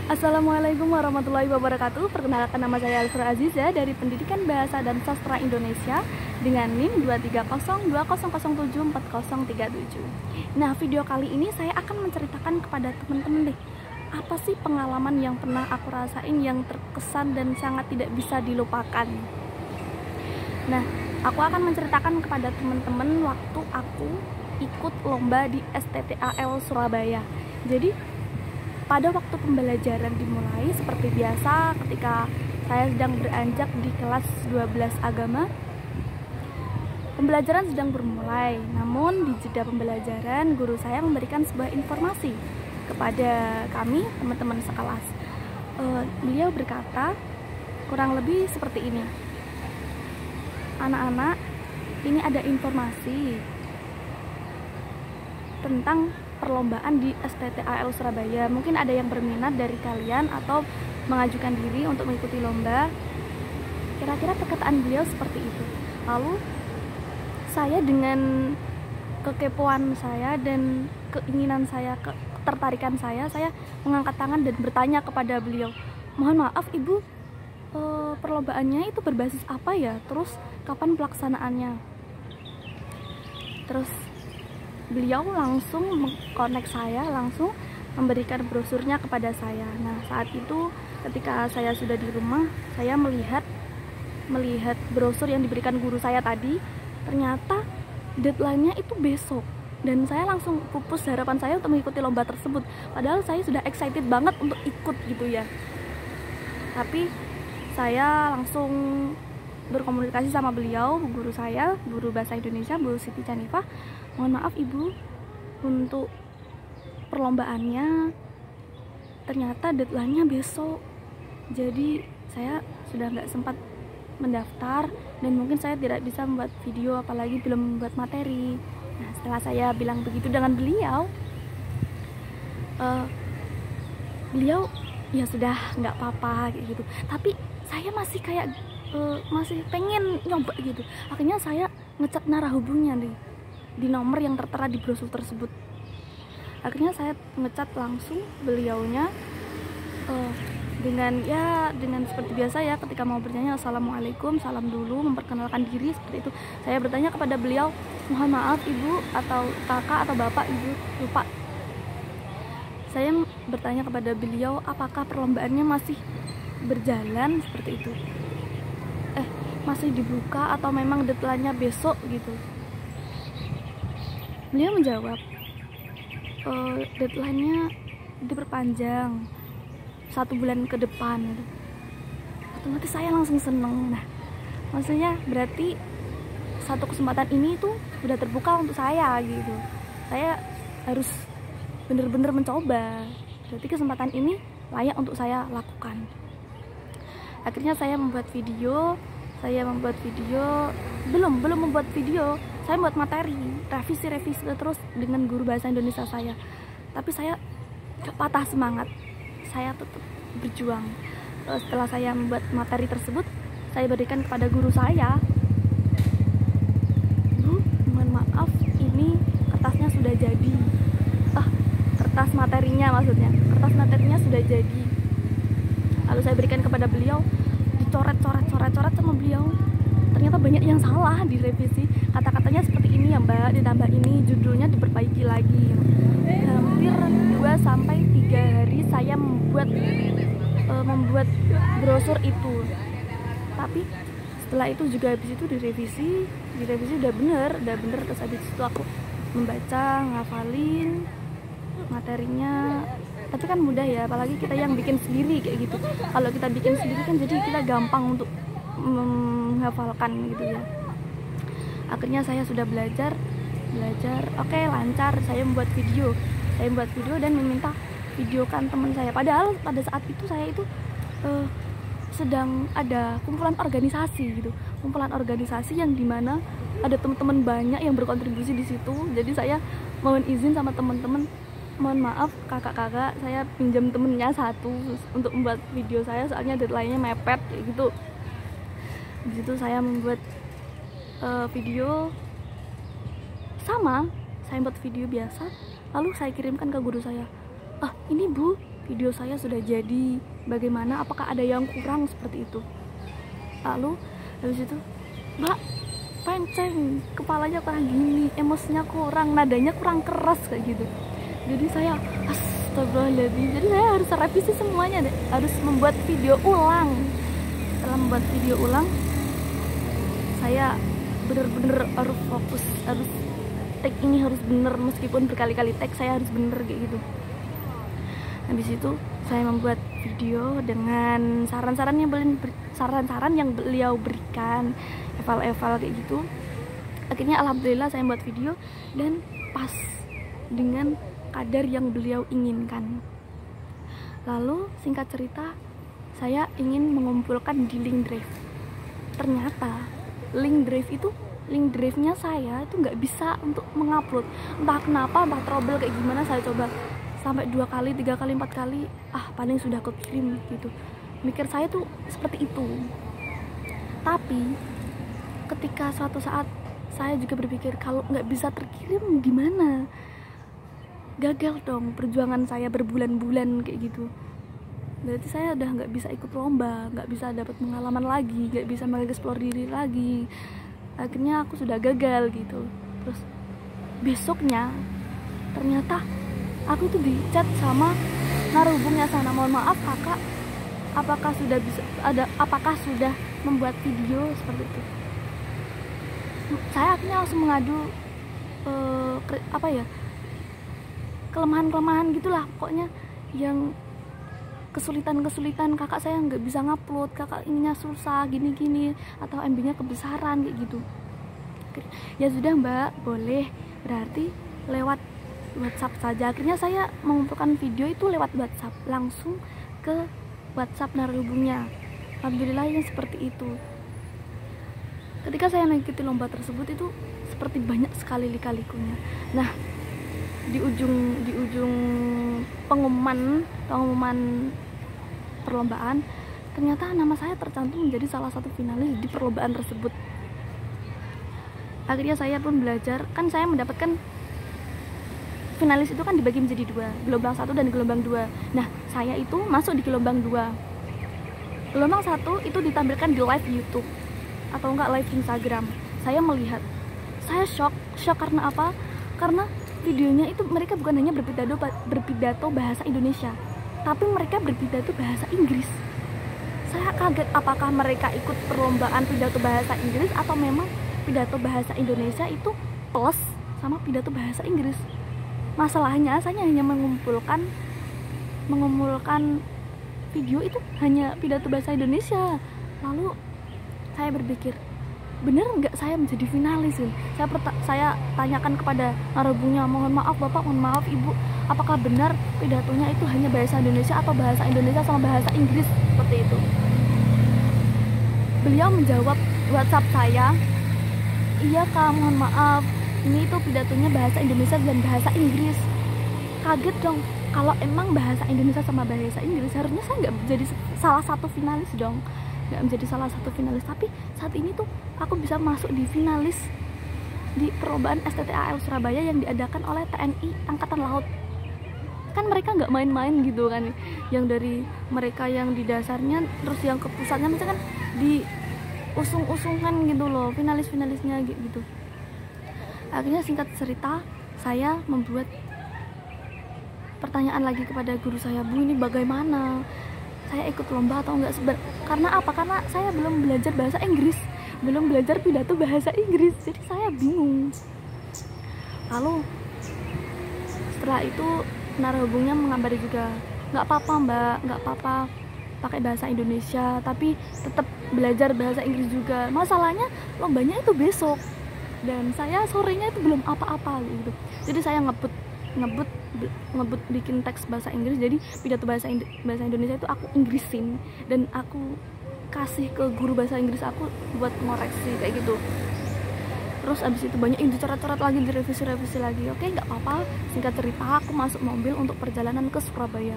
Assalamualaikum warahmatullahi wabarakatuh. Perkenalkan, nama saya Alfra Aziza dari Pendidikan Bahasa dan Sastra Indonesia dengan NIM 23020074037. Nah, video kali ini saya akan menceritakan kepada teman-teman deh, apa sih pengalaman yang pernah aku rasain yang terkesan dan sangat tidak bisa dilupakan. Nah, aku akan menceritakan kepada teman-teman waktu aku ikut lomba di STTAL Surabaya. Jadi pada waktu pembelajaran dimulai seperti biasa, ketika saya sedang beranjak di kelas 12 agama, pembelajaran sedang bermulai. Namun di jeda pembelajaran, guru saya memberikan sebuah informasi kepada kami, teman-teman sekelas. Beliau berkata kurang lebih seperti ini: anak-anak, ini ada informasi tentang perlombaan di STTAL Surabaya. Mungkin ada yang berminat dari kalian atau mengajukan diri untuk mengikuti lomba. Kira-kira perkataan beliau seperti itu. Lalu saya dengan kekepoan saya dan keinginan saya, ketertarikan saya mengangkat tangan dan bertanya kepada beliau, "Mohon maaf Ibu, perlombaannya itu berbasis apa ya? Terus kapan pelaksanaannya?" Terus beliau langsung mengkonek saya, langsung memberikan brosurnya kepada saya. Nah, saat itu ketika saya sudah di rumah, saya melihat brosur yang diberikan guru saya tadi. Ternyata deadline-nya itu besok, dan saya langsung pupus harapan saya untuk mengikuti lomba tersebut. Padahal saya sudah excited banget untuk ikut gitu ya. Tapi saya langsung berkomunikasi sama beliau, guru saya, guru bahasa Indonesia, Bu Siti Canifah. "Mohon maaf Ibu, untuk perlombaannya ternyata deadline-nya besok. Jadi saya sudah nggak sempat mendaftar dan mungkin saya tidak bisa membuat video, apalagi belum membuat materi." Nah, setelah saya bilang begitu dengan beliau, beliau ya sudah nggak apa-apa kayak gitu. Tapi saya masih kayak masih pengen nyoba gitu. Akhirnya saya ngecat narahubungnya di nomor yang tertera di brosur tersebut. Akhirnya saya ngecat langsung beliaunya dengan seperti biasa ya, ketika mau bertanya assalamualaikum, salam dulu, memperkenalkan diri seperti itu. Saya bertanya kepada beliau, "Mohon maaf Ibu," atau kakak atau bapak, Ibu lupa. Saya bertanya kepada beliau apakah perlombaannya masih berjalan seperti itu, masih dibuka atau memang deadline-nya besok gitu. Beliau menjawab, deadline-nya diperpanjang 1 bulan ke depan gitu. Otomatis saya langsung seneng. Nah, maksudnya berarti satu kesempatan ini tuh udah terbuka untuk saya gitu. Saya harus bener-bener mencoba. Berarti kesempatan ini layak untuk saya lakukan. Akhirnya saya membuat video. Belum membuat video, saya membuat materi, revisi terus dengan guru bahasa Indonesia saya. Tapi saya gak patah semangat, saya tetap berjuang. Setelah saya membuat materi tersebut, saya berikan kepada guru saya. "Bu, mohon maaf, ini kertasnya sudah jadi." Kertas materinya sudah jadi. Lalu saya berikan kepada beliau, dicoret sama beliau. Ternyata banyak yang salah di revisi. Kata-katanya seperti ini ya Mbak, ditambah ini, judulnya diperbaiki lagi. Hampir 2-3 hari saya membuat brosur itu. Tapi setelah itu juga habis itu direvisi udah bener. Terus habis itu aku membaca, ngafalin materinya. Tapi kan mudah ya, apalagi kita yang bikin sendiri kayak gitu. Kalau kita bikin sendiri kan jadi kita gampang untuk menghafalkan gitu ya. Akhirnya saya sudah belajar, oke, lancar. Saya membuat video dan meminta videokan teman saya. Padahal pada saat itu saya itu sedang ada kumpulan organisasi gitu, yang dimana ada teman-teman banyak yang berkontribusi di situ. Jadi saya mohon izin sama teman-teman, mohon maaf kakak-kakak, saya pinjam temennya satu untuk membuat video saya, soalnya deadline-nya mepet kayak gitu. Di situ saya membuat video sama, saya buat video biasa, lalu saya kirimkan ke guru saya. "Ini Bu, video saya sudah jadi, bagaimana, apakah ada yang kurang seperti itu. Lalu habis itu, Mbak, penceng, kepalanya kurang gini, emosinya kurang, nadanya kurang keras kayak gitu. Jadi saya astagfirullahaladzim, jadi saya harus revisi semuanya deh, harus membuat video ulang. Setelah membuat video ulang, saya bener-bener harus fokus, harus take ini harus bener, meskipun berkali-kali take saya harus bener kayak gitu. Habis itu saya membuat video dengan saran-saran yang beliau berikan, eval kayak gitu. Akhirnya alhamdulillah saya membuat video dan pas dengan kadar yang beliau inginkan. Lalu singkat cerita, saya ingin mengumpulkan di link drive. Ternyata link drive-nya saya itu nggak bisa untuk mengupload. Entah kenapa, entah trouble kayak gimana, saya coba sampai 2 kali, 3 kali, 4 kali, paling sudah kekirim gitu. Mikir saya tuh seperti itu. Tapi ketika suatu saat saya juga berpikir, kalau nggak bisa terkirim gimana? Gagal dong perjuangan saya berbulan-bulan kayak gitu. Berarti saya udah nggak bisa ikut lomba, nggak bisa dapat pengalaman lagi, nggak bisa mengeksplor diri lagi. Akhirnya aku sudah gagal gitu. Terus besoknya ternyata aku tuh di chat sama narhubungnya sana, mohon maaf kakak, apakah sudah membuat video seperti itu. Saya akhirnya langsung mengadu kelemahan-kelemahan gitulah, pokoknya yang kesulitan kakak saya nggak bisa ngupload, kakak ininya susah gini-gini, atau MB-nya kebesaran kayak gitu. Ya sudah Mbak, boleh, berarti lewat WhatsApp saja. Akhirnya saya mengumpulkan video itu lewat WhatsApp, langsung ke WhatsApp narhubungnya. Alhamdulillahnya seperti itu. Ketika saya mengikuti lomba tersebut itu seperti banyak sekali lika-likunya. Nah, di ujung pengumuman perlombaan, ternyata nama saya tercantum menjadi salah satu finalis di perlombaan tersebut. Akhirnya saya pun belajar, kan saya mendapatkan finalis itu kan dibagi menjadi 2, gelombang 1 dan gelombang 2. Nah, saya itu masuk di gelombang 2. Gelombang 1 itu ditampilkan di live YouTube atau enggak live Instagram. Saya melihat, saya shock karena apa? Karena videonya itu mereka bukan hanya berpidato bahasa Indonesia, tapi mereka berpidato bahasa Inggris. Saya kaget, apakah mereka ikut perlombaan pidato bahasa Inggris atau memang pidato bahasa Indonesia itu plus sama pidato bahasa Inggris. Masalahnya saya hanya mengumpulkan video itu hanya pidato bahasa Indonesia. Lalu saya berpikir, bener nggak saya menjadi finalis? Saya tanyakan kepada narhubungnya, mohon maaf Bapak, mohon maaf Ibu, apakah benar pidatonya itu hanya bahasa Indonesia atau bahasa Indonesia sama bahasa Inggris, seperti itu. Beliau menjawab WhatsApp saya, iya Kak, mohon maaf, ini itu pidatonya bahasa Indonesia dan bahasa Inggris. Kaget dong, kalau emang bahasa Indonesia sama bahasa Inggris, harusnya saya nggak menjadi salah satu finalis dong, nggak menjadi salah satu finalis. Tapi saat ini tuh aku bisa masuk di finalis di perlombaan STTAL Surabaya yang diadakan oleh TNI Angkatan Laut. Kan mereka nggak main-main gitu kan, yang dari mereka yang di dasarnya terus yang ke pusatnya, misalkan di usung-usungan gitu loh finalis-finalisnya gitu. Akhirnya singkat cerita, saya membuat pertanyaan lagi kepada guru saya, Bu, ini bagaimana? Saya ikut lomba atau enggak? Karena apa? Karena saya belum belajar bahasa Inggris, belum belajar pidato bahasa Inggris, jadi saya bingung. Lalu setelah itu narhubungnya mengabari juga, nggak apa-apa Mbak, nggak apa-apa pakai bahasa Indonesia, tapi tetap belajar bahasa Inggris juga. Masalahnya lombanya itu besok dan saya sorenya itu belum apa-apa gitu. Jadi saya ngebut bikin teks bahasa Inggris, jadi pidato bahasa Indonesia itu aku Inggrisin dan aku kasih ke guru bahasa Inggris aku buat ngoreksi kayak gitu. Terus abis itu banyak yang dicoret-coret lagi, direvisi lagi. Oke, nggak apa-apa. Singkat cerita, aku masuk mobil untuk perjalanan ke Surabaya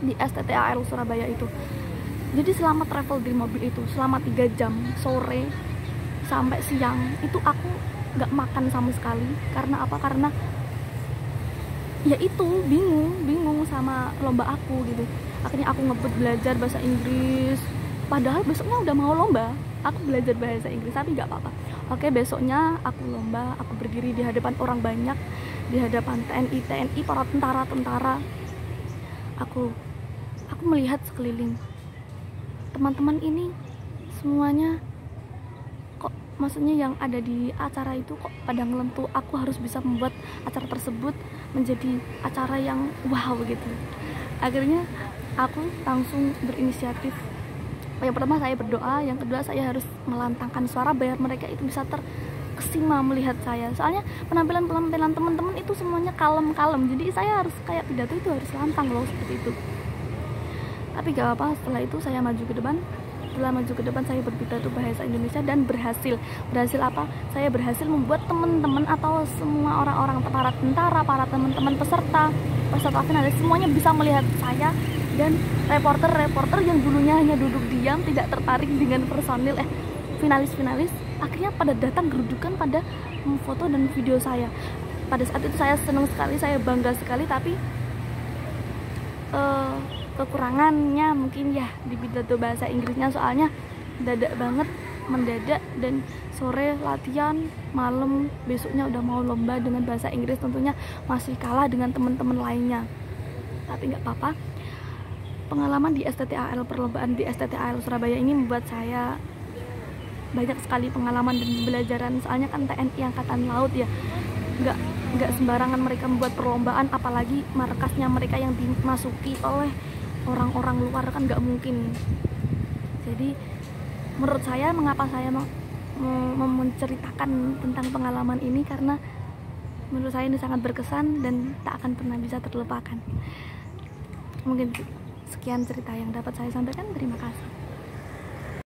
di STTAL Surabaya itu. Jadi selama travel di mobil itu selama 3 jam, sore sampai siang itu aku nggak makan sama sekali. Karena apa? Karena ya itu bingung sama lomba aku gitu. Akhirnya aku ngebut belajar bahasa Inggris, padahal besoknya udah mau lomba. Aku belajar bahasa Inggris tapi nggak apa-apa. Oke, besoknya aku lomba, aku berdiri di hadapan orang banyak, di hadapan TNI, para tentara. Aku melihat sekeliling, teman-teman ini semuanya kok, maksudnya yang ada di acara itu kok pada ngelentu. Aku harus bisa membuat acara tersebut menjadi acara yang wow gitu. Akhirnya aku langsung berinisiatif. Yang pertama saya berdoa, yang kedua saya harus melantangkan suara biar mereka itu bisa terkesima melihat saya. Soalnya penampilan teman-teman itu semuanya kalem, jadi saya harus kayak pidato itu harus lantang loh, seperti itu. Tapi gak apa, setelah itu saya maju ke depan. Setelah maju ke depan saya berpidato bahasa Indonesia dan berhasil apa? Saya berhasil membuat teman-teman atau semua orang-orang, para tentara, para teman-teman peserta finalis semuanya bisa melihat saya. Dan reporter yang dulunya hanya duduk diam, tidak tertarik dengan personil finalis akhirnya pada datang gerudukan pada foto dan video saya. Pada saat itu saya senang sekali, saya bangga sekali. Tapi kekurangannya mungkin ya di pidato bahasa Inggrisnya, soalnya mendadak dan sore latihan, malam besoknya udah mau lomba dengan bahasa Inggris, tentunya masih kalah dengan teman-teman lainnya. Tapi nggak apa-apa. Pengalaman di STTAL, perlombaan di STTAL Surabaya ini membuat saya banyak sekali pengalaman dan pembelajaran. Soalnya kan TNI Angkatan Laut ya, nggak sembarangan mereka membuat perlombaan, apalagi markasnya mereka yang dimasuki oleh orang-orang luar, kan nggak mungkin. Jadi menurut saya, mengapa saya mau menceritakan tentang pengalaman ini, karena menurut saya ini sangat berkesan dan tak akan pernah bisa terlupakan. Mungkin sekian cerita yang dapat saya sampaikan. Terima kasih.